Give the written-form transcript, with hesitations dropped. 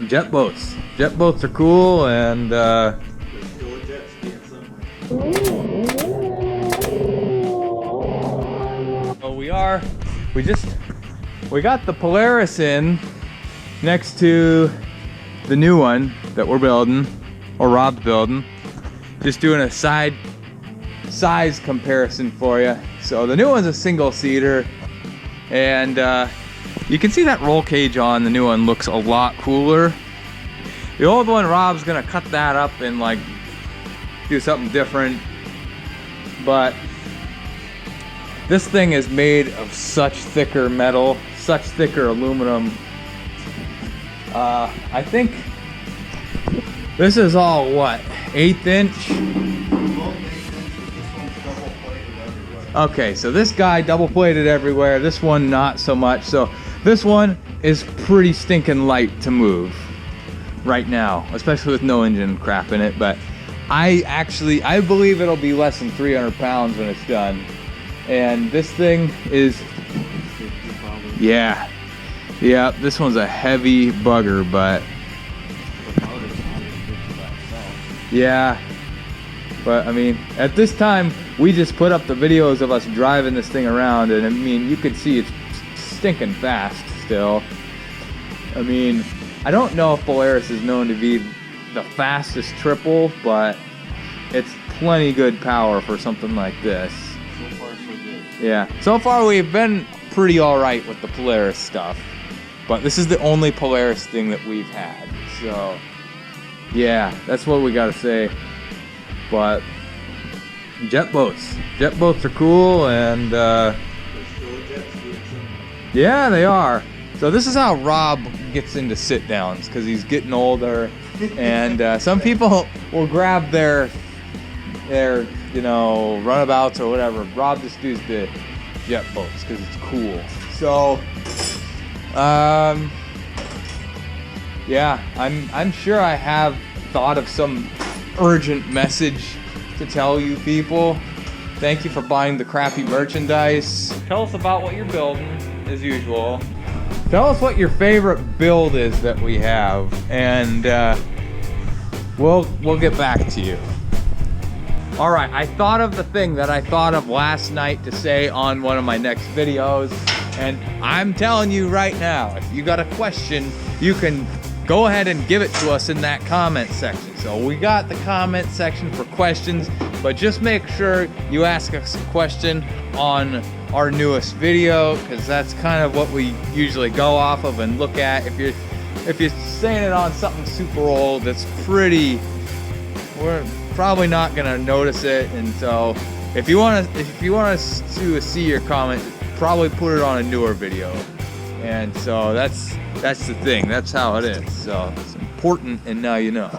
jet boats. Jet boats are cool, and Let's go with jet ski at some point. so we got the Polaris in next to the new one that we're building, or Rob's building. Just doing a size comparison for you. So the new one's a single seater, and you can see that roll cage on the new one looks a lot cooler. The old one, Rob's gonna cut that up and like do something different, but this thing is made of such thicker metal, such thicker aluminum. I think this is all what, 1/8 inch? Okay, so this guy double plated everywhere, this one not so much. So this one is pretty stinking light to move right now, especially with no engine crap in it, but I believe it'll be less than 300 pounds when it's done. And this thing is, yeah, this one's a heavy bugger, but yeah, but I mean, at this time, we just put up the videos of us driving this thing around, and I mean, you could see it's stinking fast still. I mean, I don't know if Polaris is known to be the fastest triple, but it's plenty good power for something like this. So far, so good. Yeah, so far we've been pretty all right with the Polaris stuff, but this is the only Polaris thing that we've had. So yeah, that's what we gotta say. But jet boats are cool, and Let's go with jet ski at some point. yeah, they are. So this is how Rob gets into sit downs, because he's getting older, and some people will grab their you know, runabouts or whatever. Rob just does the jet boats because it's cool. So yeah, I'm sure I have thought of some urgent message to tell you people. Thank you for buying the crappy merchandise. Tell us about what you're building, as usual. Tell us what your favorite build is that we have, and we'll get back to you. All right, I thought of the thing that I thought of last night to say on one of my next videos, and I'm telling you right now, if you got a question, you can go ahead and give it to us in that comment section. So we got the comment section for questions, but just make sure you ask us a question on our newest video, because that's kind of what we usually go off of and look at. If you're saying it on something super old, that's we're probably not gonna notice it. And so if you want us to see your comment, probably put it on a newer video. And so that's the thing, that's how it is. So it's important, and now you know.